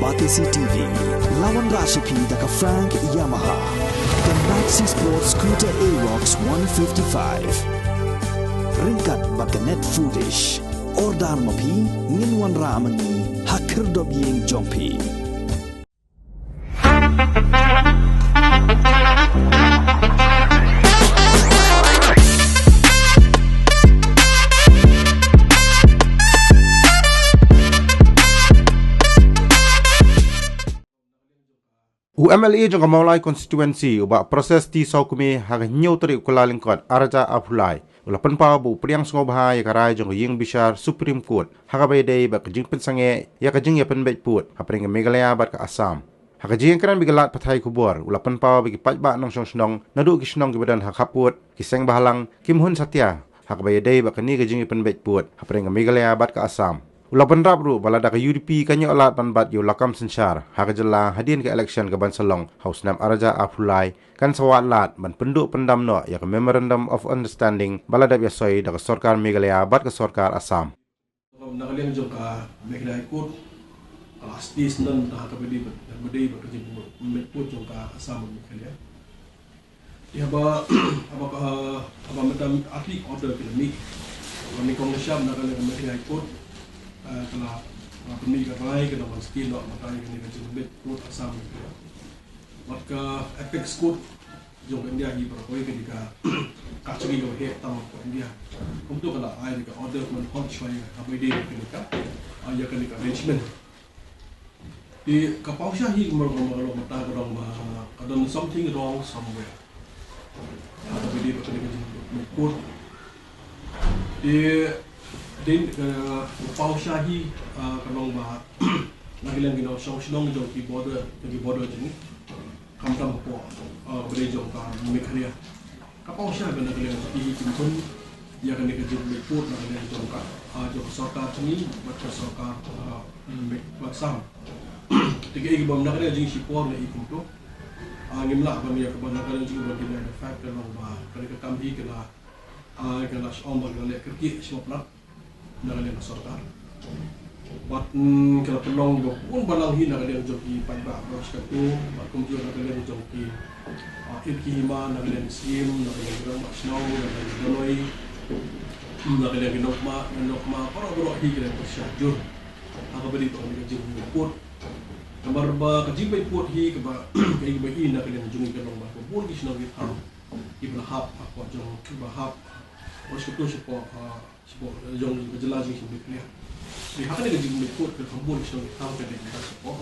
Batisi TV, lawan Rashipi daka Frank Yamaha, dan Maxi Sports Scooter Aerox 155. Ringkat baka net foodish, ordar mapi, nginwan ramani, hakir dobyeng jompi. UMLA jong Maulai constituency ubak proses ti saukumi hang nyau teri kulalingkot arja afulai ulapan pa bu priang sngobha ya karai jong ying bishar Supreme Court hagabai dei ba kajing pensange ya kajing ya penbet put hapring Meghalaya bat ka Assam hakajing kran bigalat pathai kubor ulapan pa bagi pajba nong snong nadu kisnong gibadan hakaput kiseng bahalang kimhun satya hagabai dei ba kani kajing ya penbet put hapring Meghalaya bat ka Assam Ulapan rabru balada ka UDP kanyo alat panbat yu lakam sensar hakajala hadin ke election ke Bansalong House Nam Araja Afulai kan sawat lat ban penduk pendam no ya ke Memorandum of Understanding balada biasoi da ke Sarkar Meghalaya bat ke Sarkar Assam. Nakaliang jong ka Meghalaya Court kelas di senan dah ka bedi bedi bekerja mekut jong ka Assam Meghalaya. Dia ba macam arti order filmik ni Komisi nakaliang Meghalaya Court telah pemilih ramai ke dalam skill nak makai ini kerja lebih kuat Assam itu. Maka apex court jom India hi berkoi ketika kacuri ke head tamu ke India. Untuk kalau ayat ke order men control apa dia ketika ayat ketika arrangement. Di kapau syahi mereka mata orang ada something wrong somewhere. Apa dia ketika court di din pau syahi kalau bah lagi kita song jom di border jadi kam po berejong ka Meghalaya kapau syahi benda kalian di timpun ya kan kita jadi put nak kalian jom ka jom sarkar ni macam sarkar Assam tiga igi bom nak kalian jadi sipor ni ikum tu ngimla bang ya kebanyakan kalian juga bagi ada fact kalau bah kalau kami kena kena ombak kalian kerja semua pelak nakaliang sarkar. Bat kalau pelong pun balang hina nakaliang joki pajba bros katu, bat kumjur nakaliang joki irki hima nakaliang sim, nakaliang geram snow, nakaliang donoi, nakaliang nokma, para bro hi kaliang bersyajur. Apa beri tu kami kajing put. Gambar ba kajing bay put hi kaba kajing bay hi nakaliang jungi kalong ba. Pun kisah nak ham, ibrahab apa jong ibrahab. Bros katu sebab jong berjelas ni sebab ni. Di hak ni kajing mekut ke kampung so tahu ke dia sebab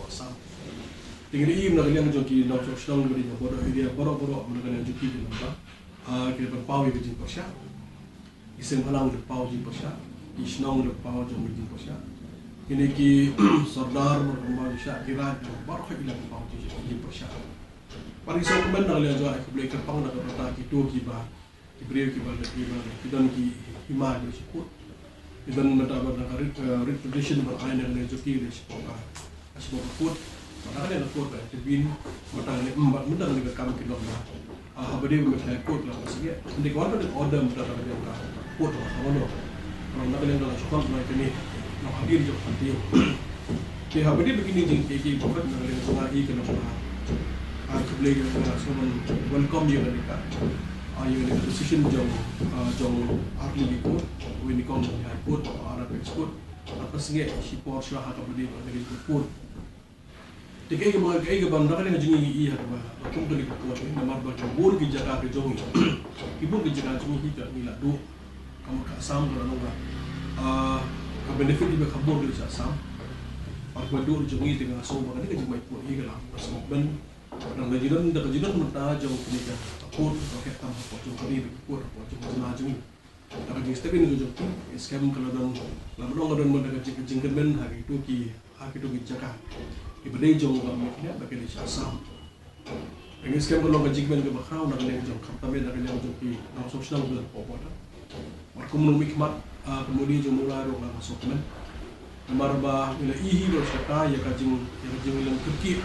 Assam. Tinggal im nak liang joki nak sedang beri bodoh dia bodoh nak liang joki di lembah. Kita berpau ke jing Persia. Iseng halang berpau jing Persia. Isnong berpau jong jing Persia. Ini ki Sardar berkembang Syak kira baru hilang berpau jing Persia. Pari so kemen nak liang joki boleh kerpang nak bertah gitu kiba. Kibrio kiba kita ki hima di seput. Idan mendapat reputation berain yang lejoki di sekolah, sekolah food, mana ada food lah, terbin, matang ni mentang ni kami kena lah, habis dia food lah, maksudnya, nanti kawan ada order mentang dia orang food lah, kawan lo, kalau nak kalian dalam sekolah mereka ni, nak hadir jauh nanti, jadi habis dia begini jadi bukan nak kalian semua ini kena lah, kebeli kena semua welcome dia mereka. Yang ada decision jong ahli di court, ini kong high court, Arab court, apa sengit si por syah atau benda dari court. Tiga ega bandar ni jengi iya apa, aku tu di court ni nama baca bor kejaga kejongi, ibu kejaga jengi kita ni lah do, kamu kasam kalau nggak, benefit dia kabur dari Assam, aku do jengi tengah so, makanya kejaga baik pun iya lah, sebab ben Nang bajiran mentah jauh penikah Put, roket tam, pocong kami Put, pocong jenajung Tak kajing step ini jauh Skam kalau dan Lalu orang ada kajing kemen Hari itu ki jaka Ibadai jauh Mereka bagi di Assam Ini skam kalau kajing kemen Kebakau Nak kalian jauh Kami nak kalian jauh ki Nang sosial bulan Popoda Mereka menung hikmat Kemudian jauh mulai Orang masuk kemen Marba Bila ihi bersyaka Ya kajing Ilang kerki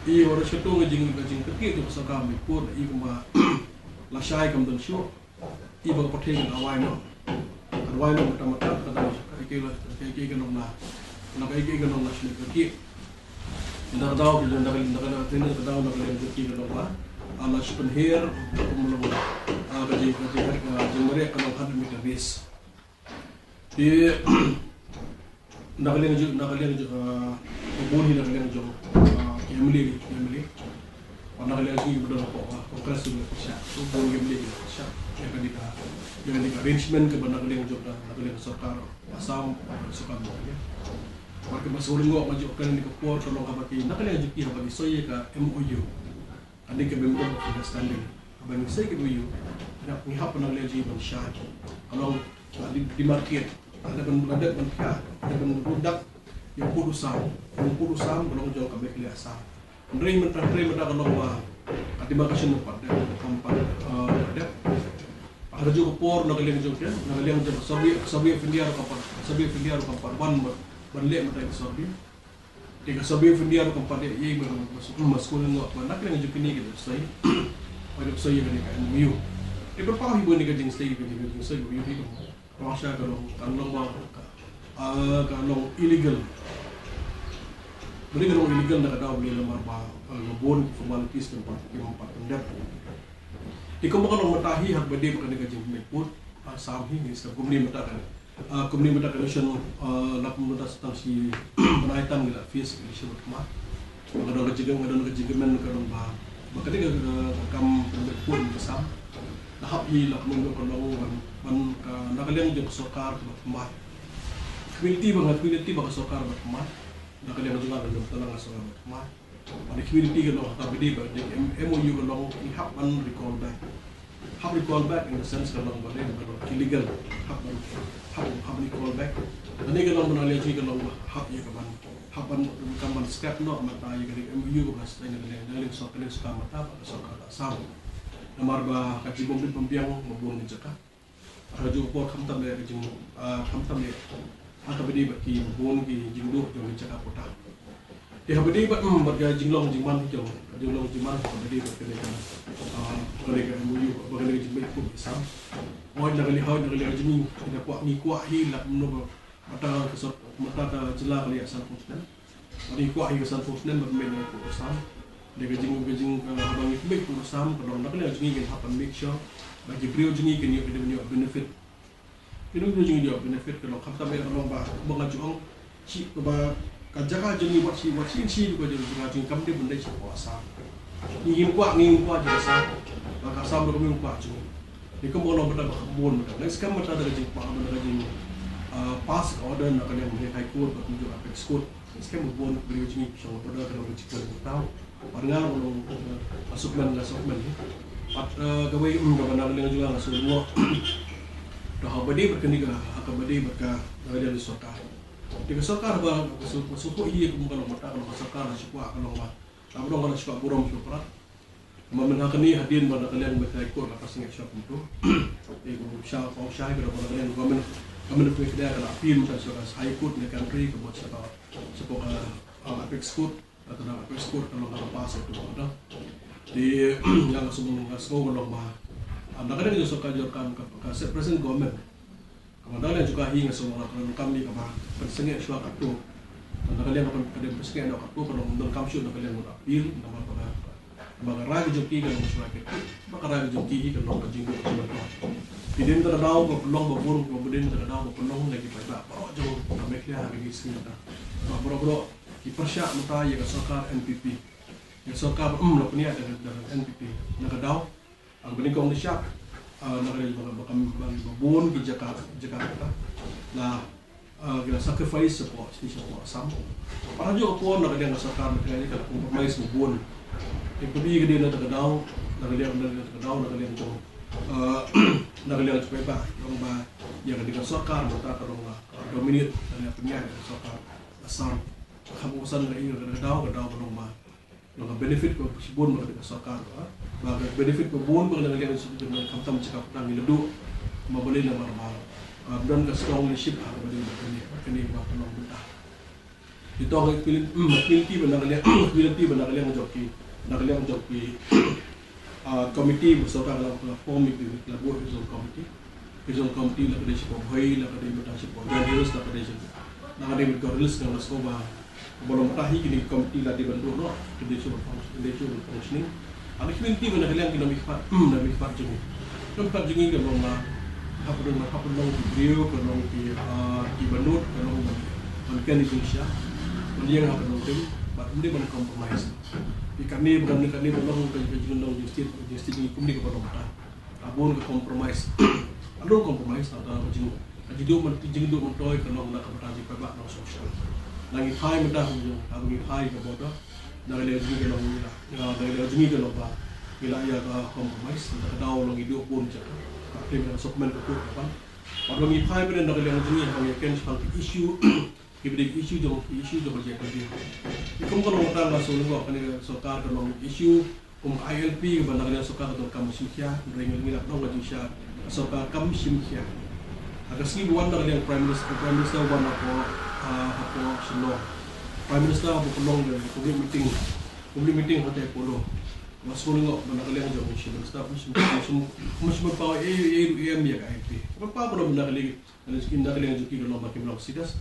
Iya orang setu ngajing kerja tu pasal kami pun iya kema lasai kam dan show iya bang perteng awai no kita mata kata kira kan nak nakaigi ka nung national kaki. Nakadaw ko yung nakadaw ki ka nung ba? Lash pan here, kumulong kaji jumare ka nung 100 meter race. Di nakaling bubuhin nakaling jo Emily. Nakaling yung iba po kongres yung siya. So buong Emily siya. Yung arrangement ka ba nakaling jo nakaling sarkar asam sukan mo niya. Porque masuling mo medyo kan ni kapor kalau kabaki nakaling jo ki habagi soye ka MOU. Andi ka member of understanding. Habang say ka MOU na ngihap na nakaling jo siya. Kalau di market ada produk yang purusam belum jauh kami kelihatan. Ndrei menta kalau katiba kasih nupat kampan ada. Ada juga por nagaliang juga sabi findiar kampan ban le mata sabi. Tiga sabi findiar kampan dia ye masuk ngok nak yang juga ni gitu saya. Ada saya ni kan view. Dia berapa ribu ni kajing saya view ni. Pasha kalau illegal. Beri kalau illegal nak ada boleh lemar ngebon formalities tempat pendek. Ikaw kalau matahi hak bade bukan dengan jeng mekput samhi ni sebab kumni mata condition lapun mata stasi penaitan gila fees condition utama. Ada kejegemen kalau maka dia kam mekput besar. Tahap hi lapun kalau nakalang jeng sokar mat. Community bang sokar mat. Nakalang juga dalam talang sokar mat. Ada community kalau tapi dia MOU kalau ihap recall back. Hap recall back in the sense kalau boleh kalau illegal hap recall back. Dan ini kalau menalih juga kalau hap ya kaman scrap no mata ya dari MOU bahas dengan sokar mata atau sokar asam. Namar ba kaji pembiang membuang di Jakarta. Raja por kamtam le jing kamtam le akabedi baki bon ki jingdo jong caka kota dia habedi ba barga jinglong jingman jong jingman habedi ba kene kan mereka muyu bagale jingbe ku sam oi nagali jing ida kwa hi lak no mata kesot mata ta jela kali asal pusnan ani kwa hi asal pusnan ba men ku sam dia jing abang ikbe ku sam kalau nagali jing gen hapan make sure bagi beliau jengi kini ada benefit. Ini beliau jengi dia benefit kalau kata mereka kalau mengajukan si bah kajaga jengi buat si juga jadi mengajukan kamu dia benda si kuasa. Ingin kuat jadi sah. Maka sam berkami kuat jengi. Ini kamu kalau berada kebun berada. Next kamu berada jengi berada jengi pass order nak kalian high court atau juga apex court. Next kamu kebun beliau jengi sama berada kalau bercakap tahu. Paringan kalau asukman gawai gabana dengan juga nggak semua dah badi berkini ke akan badi berka dari sokar di sokar bah suku iya kemudian mata kalau sokar suku kalau tapi dong kalau suka burung suka memenangkan ni hadirin pada kalian berkait kor lepas ingat siapa itu syah kalau kalian kami punya kedai kalau apil macam suka high court di country kebuat siapa apex court atau apex court kalau pas itu ada di yang semua kalau anda kan juga suka jualkan ke present government. Kemudian juga hingga semua kalau kami kemana persengit suaka tu, anda kalian akan ada persengit nak tu kalau untuk kami sudah kalian mau appeal, nama pada raja joki kalau suara kita, maka raja joki kalau kajing itu cuma tu. Bidin terdaw berpeluang berburu, kemudian terdaw berpeluang lagi pada bawa jauh kami kelihatan lagi sekitar. Bro dipersyak muta ya kesokar NPP. Sokar nak punya dengan NPP nak daw ang benikong di siya nakalil bakam babun di Jakarta na gila sacrifice po siya po asam para jo po nakalil sokar nakalil ka compromise babun ipudi ka din na daw nakalil jo nakalil jo pa yung ba yang dengan sokar mata kalau dominate na punya sokar asam kamusan na iyo daw belum ba nang benefit ko sibon mga sokar bagai benefit ko buon mga nangalian sa dengan kamtam cakap nang iledu mabali na marmal dan ka strong leadership ang bali kani ba kanang benta ito ang piliti ba nangalian joki committee sokar lang form itu labo result committee la kadai sipo bhai la kadai beta sipo generous la kadai sipo nakadimit ko release ng Laskoba bolong tahi kini komiti la di bentuk no condition functioning ada community mana kalian kena mikfat jengi tempat jengi ke lomba hapun brio ke long di benut ke long kan di Indonesia dia hapun tim but dia mana compromise ikan ni belum ke long justice ni kumni ke bolong ta abun ke compromise adon compromise ada jengi jadi duk mentoy ke long nak kepada pebak no social lagi hai mudah hujung abang hai ke bodoh dari lagi ke long dari lagi ke long ba ila ya compromise tak tahu long hidup pun cak tapi dengan supplement ke apa abang hai pada dari lagi hang yakin seperti isu ibrik isu jong je kerja ikum kalau orang la solo ko kan sokar ke long isu ILP ke bandar yang sokar ke kamu simkia dengan ngilak dong lagi syak sokar kamu simkia ada sini buan dari yang prime minister buan apa seno prime minister apa pelong dari public meeting hotel polo masuk ngok benar kali yang jauh sini staff mesti power AM ya KIP apa pun benar kali ada skin dari yang juki dalam baki pelong sidas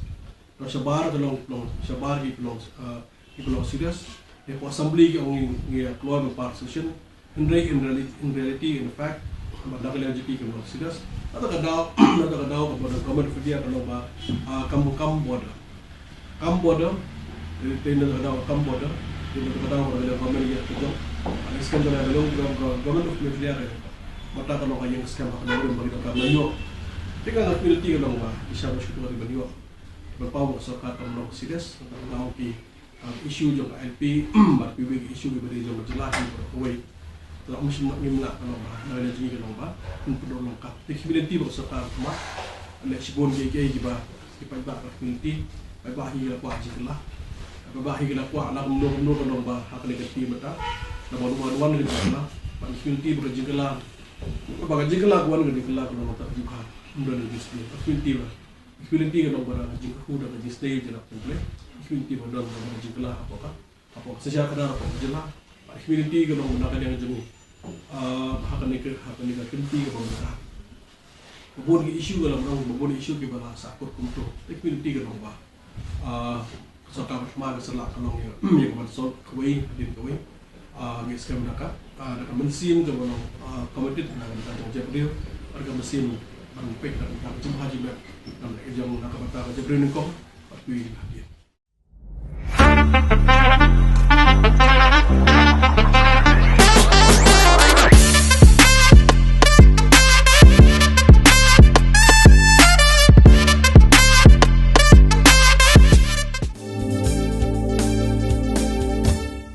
dan sebar dalam sebar di pelong sidas ya assembly yang keluar dari session in reality in fact benar kali yang juki pelong sidas atau kadau kepada government federal kalau kamu border tenda kadau kamu border tenda kadau kepada government ya kerja ada skam dalam government of federal mata kalau yang skam kalau bagi kita Melayu tinggal community kalau bisa bersyukur dari Melayu berpau sokar kalau serius tentang isu jong LP bagi isu daripada jong jelas away telah mesti nak kalau dari jenis kalau untuk lengkap flexibility bersama rumah ada sibun gege jiba dipakai community baik hingga kuat jiklah baik hingga kuat nak menurut kalau hak negatif mata dan baru-baruan dengan jiklah community berjiklah bagai jiklah kuat dengan jiklah kalau mata jiklah menurut community kalau barang jiklah udah jadi stage dalam template community menurut jiklah apa secara kadar apa jiklah community kalau nak yang jenis akan nikah kenti ke bawah bobon isu dalam bobon isu ke bawah sakut kumto community ke bawah serta bersama selak kalau yang konsol kawin hadir kawin ngiskan mereka ada mesin ke bawah komited dengan tanggung jawab dia ada mesin pek dan macam haji map dan jam nak kata jabrin kau tapi hadir